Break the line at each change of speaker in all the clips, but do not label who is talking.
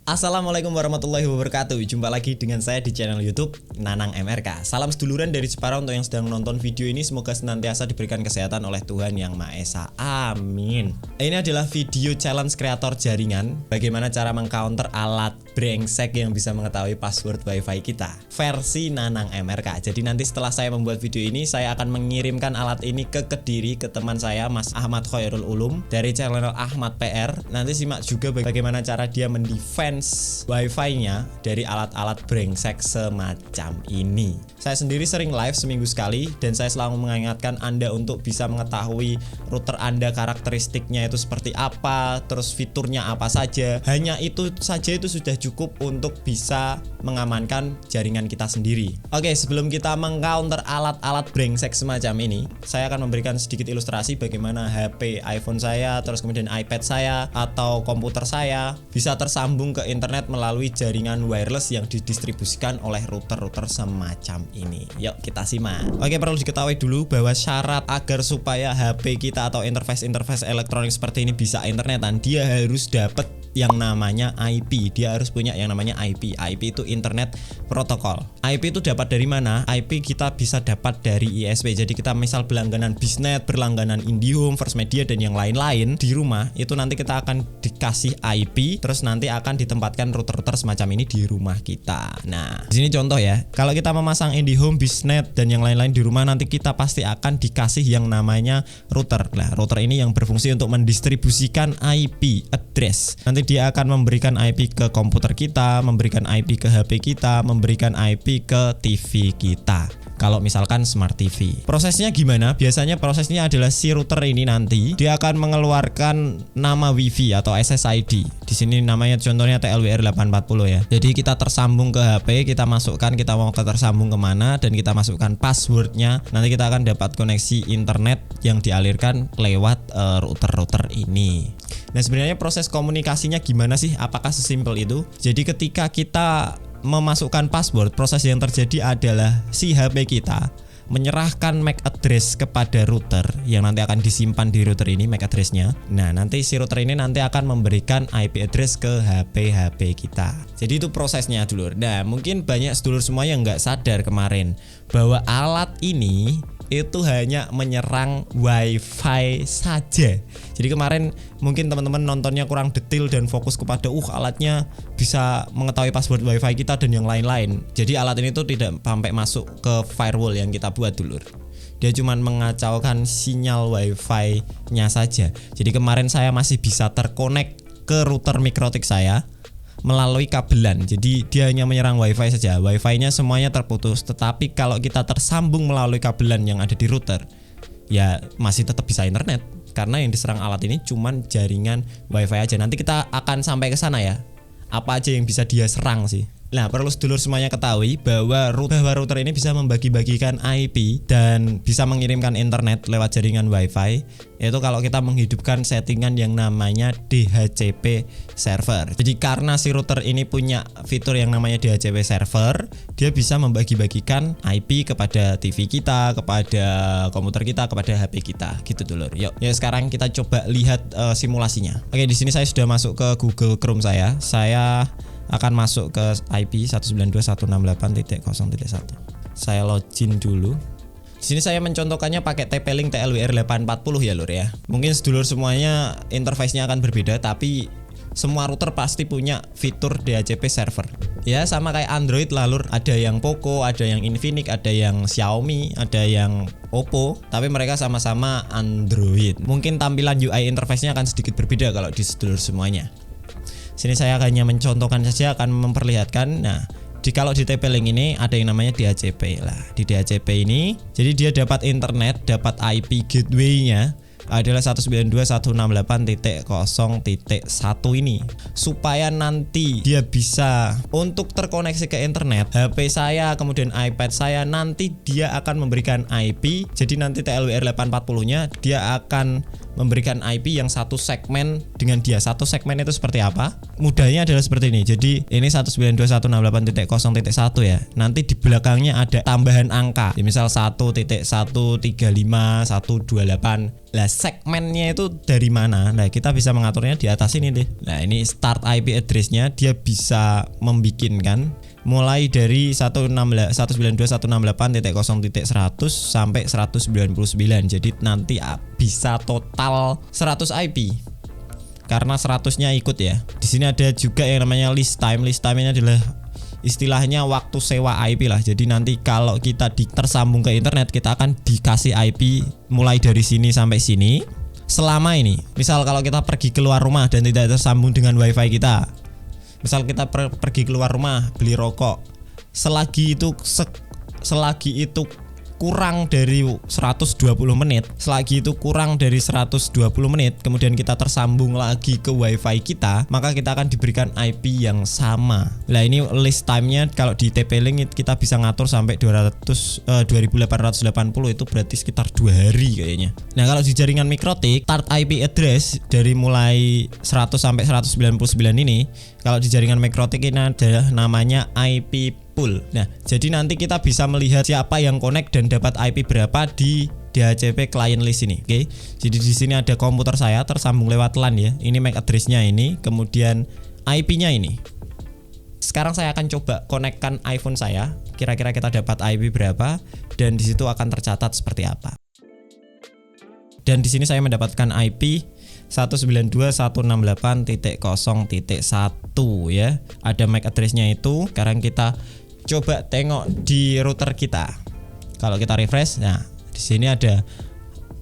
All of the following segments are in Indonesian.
Assalamualaikum warahmatullahi wabarakatuh. Jumpa lagi dengan saya di channel YouTube Nanang MRK. Salam seduluran dari Jepara untuk yang sedang menonton video ini. Semoga senantiasa diberikan kesehatan oleh Tuhan Yang Maha Esa. Amin. Ini adalah video challenge kreator jaringan. Bagaimana cara mengcounter alat brengsek yang bisa mengetahui password WiFi kita. Versi Nanang MRK. Jadi nanti setelah saya membuat video ini, saya akan mengirimkan alat ini ke Kediri ke teman saya Mas Ahmad Khairul Ulum dari channel Ahmad PR. Nanti simak juga bagaimana cara dia mendefense WiFi-nya dari alat-alat brengsek semacam ini. Saya sendiri sering live seminggu sekali dan saya selalu mengingatkan Anda untuk bisa mengetahui router Anda karakteristiknya itu seperti apa, terus fiturnya apa saja. Hanya itu saja itu sudah cukup untuk bisa mengamankan jaringan kita sendiri. Oke, sebelum kita mengcounter alat-alat brengsek semacam ini, saya akan memberikan sedikit ilustrasi bagaimana HP iPhone saya, terus kemudian iPad saya atau komputer saya bisa tersambung ke internet melalui jaringan wireless yang didistribusikan oleh router-router semacam ini. Yuk kita simak. Oke, perlu diketahui dulu bahwa syarat agar supaya HP kita atau interface elektronik seperti ini bisa internetan, dia harus dapat yang namanya IP. Dia harus punya yang namanya IP. IP itu Internet Protocol. IP itu dapat dari mana? IP kita bisa dapat dari ISP. Jadi kita misal berlangganan Bisnet, berlangganan IndiHome, First Media dan yang lain-lain di rumah, itu nanti kita akan dikasih IP, terus nanti akan ditempatkan router-router semacam ini di rumah kita. Nah, di sini contoh ya. Kalau kita memasang IndiHome, Bisnet dan yang lain-lain di rumah, nanti kita pasti akan dikasih yang namanya router. Nah, router ini yang berfungsi untuk mendistribusikan IP address. Nanti dia akan memberikan IP ke komputer kita, memberikan IP ke HP kita, memberikan IP ke TV kita. Kalau misalkan Smart TV. Prosesnya gimana? Biasanya prosesnya adalah si router ini nanti dia akan mengeluarkan nama WiFi atau SSID. Di sini namanya contohnya TLWR 840 ya. Jadi kita tersambung ke HP, kita masukkan kita mau tersambung kemana dan kita masukkan passwordnya. Nanti kita akan dapat koneksi internet yang dialirkan lewat router-router ini. Nah, sebenarnya proses komunikasinya gimana sih? Apakah sesimpel itu? Jadi ketika kita memasukkan password, proses yang terjadi adalah si HP kita menyerahkan MAC address kepada router yang nanti akan disimpan di router ini MAC addressnya. Nah, nanti si router ini nanti akan memberikan IP address ke HP kita. Jadi itu prosesnya dulur. Nah, mungkin banyak sedulur semua yang nggak sadar kemarin bahwa alat ini itu hanya menyerang WiFi saja. Jadi kemarin mungkin teman-teman nontonnya kurang detail dan fokus kepada alatnya bisa mengetahui password WiFi kita dan yang lain-lain. Jadi alat ini tuh tidak sampai masuk ke firewall yang kita buat dulur. Dia cuma mengacaukan sinyal WiFi-nya saja. Jadi kemarin saya masih bisa terkonek ke router Mikrotik saya melalui kabelan. Jadi dia hanya menyerang WiFi saja. WiFi-nya semuanya terputus. Tetapi kalau kita tersambung melalui kabelan yang ada di router, ya masih tetap bisa internet. Karena yang diserang alat ini cuman jaringan WiFi aja. Nanti kita akan sampai ke sana ya. Apa aja yang bisa dia serang sih. Nah, perlu sedulur semuanya ketahui bahwa router ini bisa membagi-bagikan IP dan bisa mengirimkan internet lewat jaringan WiFi. Itu kalau kita menghidupkan settingan yang namanya DHCP server. Jadi karena si router ini punya fitur yang namanya DHCP server, dia bisa membagi-bagikan IP kepada TV kita, kepada komputer kita, kepada HP kita. Gitu dulur. Yuk, ya sekarang kita coba lihat simulasinya. Oke, di sini saya sudah masuk ke Google Chrome saya. Saya akan masuk ke IP 192.168.0.1. Saya login dulu. Di sini saya mencontohkannya pakai TP-Link TLWR 840 ya lur ya. Mungkin sedulur semuanya interface-nya akan berbeda, tapi semua router pasti punya fitur DHCP server. Ya sama kayak Android lah lur. Ada yang Poco, ada yang Infinix, ada yang Xiaomi, ada yang Oppo, tapi mereka sama-sama Android. Mungkin tampilan UI interface-nya akan sedikit berbeda kalau di sedulur semuanya. Sini saya hanya mencontohkan saja, akan memperlihatkan. Nah, kalau di TP-Link ini ada yang namanya DHCP lah. Di DHCP ini, jadi dia dapat internet, dapat IP gateway-nya adalah 192.168.0.1 ini. Supaya nanti dia bisa untuk terkoneksi ke internet, HP saya kemudian iPad saya nanti dia akan memberikan IP. Jadi nanti TLWR 840-nya dia akan memberikan IP yang satu segmen dengan dia. Satu segmen itu seperti apa? Mudahnya adalah seperti ini. Jadi ini 192.168.0.1 ya. Nanti di belakangnya ada tambahan angka. Misal 1.135, 128 Lah segmennya itu dari mana? Nah kita bisa mengaturnya di atas ini deh. Nah ini start IP address-nya dia bisa membikinkan mulai dari 192.168.0.100 sampai 199. Jadi nanti bisa total 100 IP. Karena 100-nya ikut ya. Di sini ada juga yang namanya list time. List time ini adalah istilahnya waktu sewa IP lah. Jadi nanti kalau kita tersambung ke internet, kita akan dikasih IP mulai dari sini sampai sini. Selama ini, misal kalau kita pergi keluar rumah dan tidak tersambung dengan wifi kita, misal kita pergi keluar rumah beli rokok, selagi itu kurang dari 120 menit, selagi itu kurang dari 120 menit, kemudian kita tersambung lagi ke wifi kita, maka kita akan diberikan IP yang sama. Nah ini list time-nya kalau di TP-Link kita bisa ngatur sampai 2880, itu berarti sekitar 2 hari kayaknya. Nah kalau di jaringan Mikrotik, start IP address dari mulai 100 sampai 199 ini, kalau di jaringan Mikrotik ini adalah namanya IP pool. Nah, jadi nanti kita bisa melihat siapa yang connect dan dapat IP berapa di DHCP client list ini. Oke. Jadi di sini ada komputer saya tersambung lewat LAN ya. Ini MAC address-nya ini, kemudian IP-nya ini. Sekarang saya akan coba konekkan iPhone saya. Kira-kira kita dapat IP berapa dan di situ akan tercatat seperti apa. Dan di sini saya mendapatkan IP 192.168.0.1 ya. Ada MAC address-nya itu. Sekarang kita coba tengok di router kita. Kalau kita refresh, nah di sini ada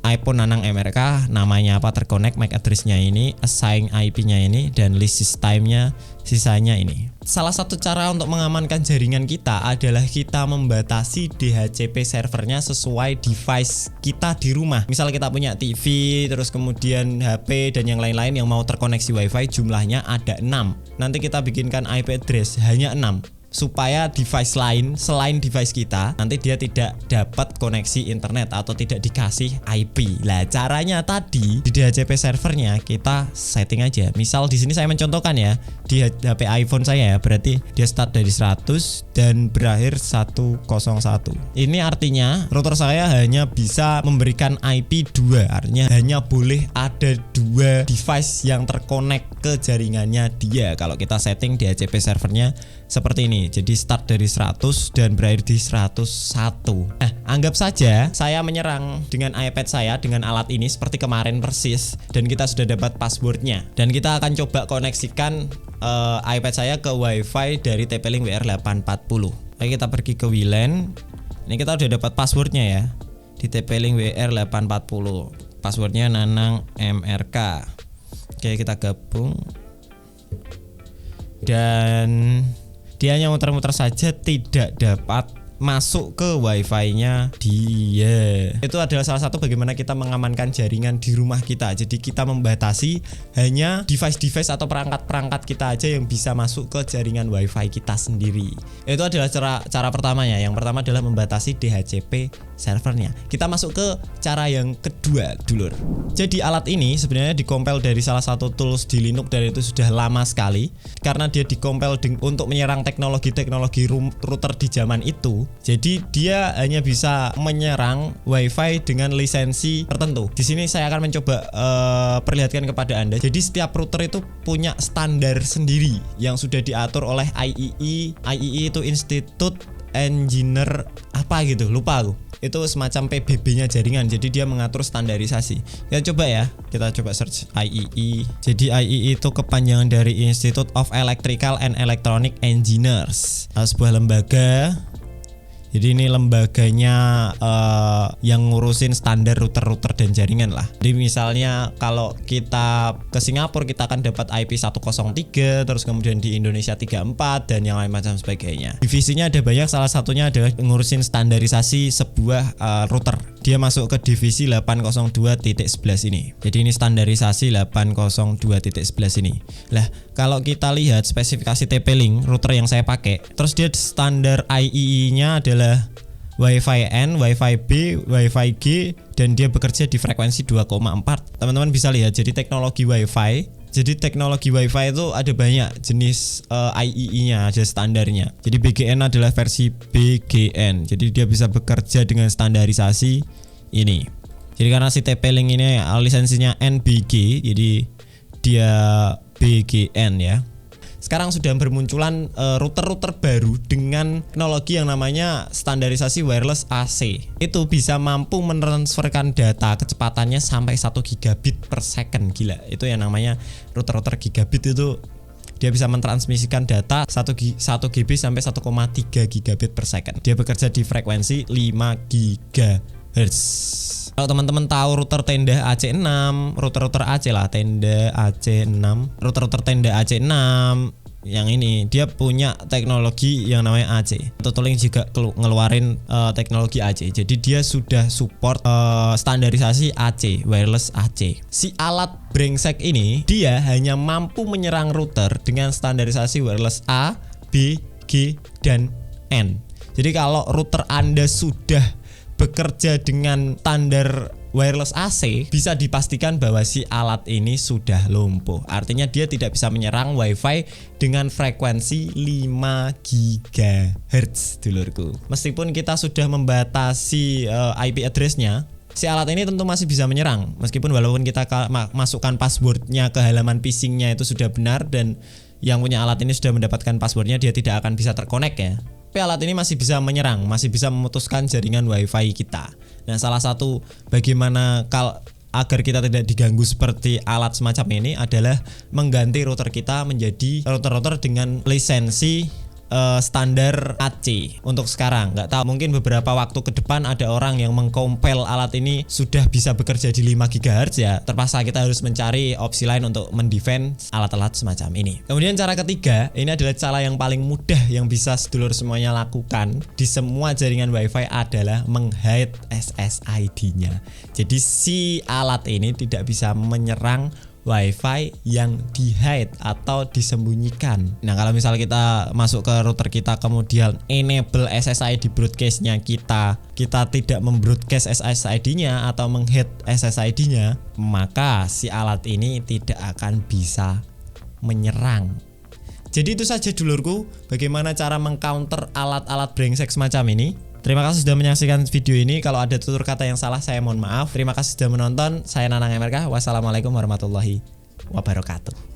iPhone Nanang MRK, namanya apa, terkonek, MAC address-nya ini, assign IP-nya ini, dan list time-nya sisanya ini. Salah satu cara untuk mengamankan jaringan kita adalah kita membatasi DHCP servernya sesuai device kita di rumah. Misal kita punya TV, terus kemudian HP dan yang lain-lain yang mau terkoneksi WiFi, jumlahnya ada 6. Nanti kita bikinkan IP address hanya 6. Supaya device lain selain device kita nanti dia tidak dapat koneksi internet atau tidak dikasih IP. Lah caranya tadi di DHCP servernya kita setting aja. Misal di sini saya mencontohkan ya di HP iPhone saya ya, berarti dia start dari 100 dan berakhir 101. Ini artinya router saya hanya bisa memberikan IP 2. Artinya hanya boleh ada 2 device yang terkonek ke jaringannya dia. Kalau kita setting DHCP servernya seperti ini. Jadi start dari 100 dan berakhir di 101. Nah, anggap saja saya menyerang dengan iPad saya dengan alat ini seperti kemarin persis, dan kita sudah dapat passwordnya. Dan kita akan coba koneksikan iPad saya ke WiFi dari TP-Link WR840. Oke, kita pergi ke WLAN. Ini kita udah dapat passwordnya ya di TP-Link WR840. Passwordnya Nanang MRK. Oke, kita gabung. Dan dia hanya muter-muter saja, tidak dapat masuk ke wifi-nya dia. Itu adalah salah satu bagaimana kita mengamankan jaringan di rumah kita. Jadi kita membatasi hanya device-device atau perangkat-perangkat kita aja yang bisa masuk ke jaringan wifi kita sendiri. Itu adalah cara pertamanya. Yang pertama adalah membatasi DHCP servernya. Kita masuk ke cara yang kedua, dulur. Jadi alat ini sebenarnya dikompil dari salah satu tools di Linux dan itu sudah lama sekali karena dia dikompil untuk menyerang teknologi-teknologi router di zaman itu. Jadi dia hanya bisa menyerang WiFi dengan lisensi tertentu. Di sini saya akan mencoba perlihatkan kepada Anda. Jadi setiap router itu punya standar sendiri yang sudah diatur oleh IEEE. IEEE itu Institute Engineer apa gitu, lupa aku. Itu semacam PBB-nya jaringan. Jadi dia mengatur standarisasi. Kita coba ya. Kita coba search IEEE. Jadi IEEE itu kepanjangan dari Institute of Electrical and Electronic Engineers. Sebuah lembaga. Jadi ini lembaganya yang ngurusin standar router-router dan jaringan lah. Jadi misalnya kalau kita ke Singapura kita akan dapat IP 103, terus kemudian di Indonesia 34 dan yang lain macam sebagainya. Divisinya ada banyak, salah satunya adalah ngurusin standarisasi sebuah router. Dia masuk ke divisi 802.11 ini. Jadi ini standarisasi 802.11 ini. Lah, kalau kita lihat spesifikasi TP-Link router yang saya pakai, terus dia standar IEEE-nya adalah Wi-Fi N, Wi-Fi B, Wi-Fi G, dan dia bekerja di frekuensi 2,4. Teman-teman bisa lihat, jadi teknologi Wi-Fi. Jadi teknologi Wi-Fi itu ada banyak jenis IEEE-nya, ada standarnya. Jadi BGN adalah versi BGN. Jadi dia bisa bekerja dengan standarisasi ini. Jadi karena si TP-Link ini lisensinya NBG, jadi dia BGN ya. Sekarang sudah bermunculan router-router baru dengan teknologi yang namanya standarisasi wireless AC. Itu bisa mampu mentransferkan data kecepatannya sampai 1 gigabit per second. Gila, itu yang namanya router-router gigabit itu. Dia bisa mentransmisikan data 1 GB sampai 1,3 gigabit per second. Dia bekerja di frekuensi 5 GHz. Kalau teman-teman tahu router tenda AC6, router AC lah, tenda AC6, router tenda AC6 yang ini dia punya teknologi yang namanya AC. Totalink juga ngeluarin teknologi AC. Jadi dia sudah support standarisasi AC, wireless AC. Si alat brengsek ini dia hanya mampu menyerang router dengan standarisasi wireless A, B, G, dan N. Jadi kalau router Anda sudah bekerja dengan standar wireless AC, bisa dipastikan bahwa si alat ini sudah lumpuh. Artinya dia tidak bisa menyerang WiFi dengan frekuensi 5 GHz, dulurku. Meskipun kita sudah membatasi IP address-nya, si alat ini tentu masih bisa menyerang. Meskipun walaupun kita masukkan passwordnya ke halaman phishing-nya itu sudah benar dan yang punya alat ini sudah mendapatkan passwordnya, dia tidak akan bisa terkonek ya. Tapi alat ini masih bisa menyerang, masih bisa memutuskan jaringan WiFi kita. Nah, salah satu bagaimana agar kita tidak diganggu seperti alat semacam ini adalah mengganti router kita menjadi router dengan lisensi standar AC untuk sekarang. Nggak tahu, mungkin beberapa waktu ke depan ada orang yang mengkompel alat ini sudah bisa bekerja di 5 GHz ya. Terpaksa kita harus mencari opsi lain untuk mendefend alat-alat semacam ini. Kemudian cara ketiga, ini adalah cara yang paling mudah yang bisa sedulur semuanya lakukan di semua jaringan WiFi adalah menghide SSID-nya. Jadi si alat ini tidak bisa menyerang WiFi yang di-hide atau disembunyikan. Nah, kalau misalnya kita masuk ke router kita kemudian enable SSID broadcast-nya kita tidak membroadcast SSID-nya atau menghide SSID-nya, maka si alat ini tidak akan bisa menyerang. Jadi itu saja dulurku, bagaimana cara mengcounter alat-alat brengsek semacam ini. Terima kasih sudah menyaksikan video ini. Kalau ada tutur kata yang salah saya mohon maaf. Terima kasih sudah menonton. Saya Nanang MRK. Wassalamualaikum warahmatullahi wabarakatuh.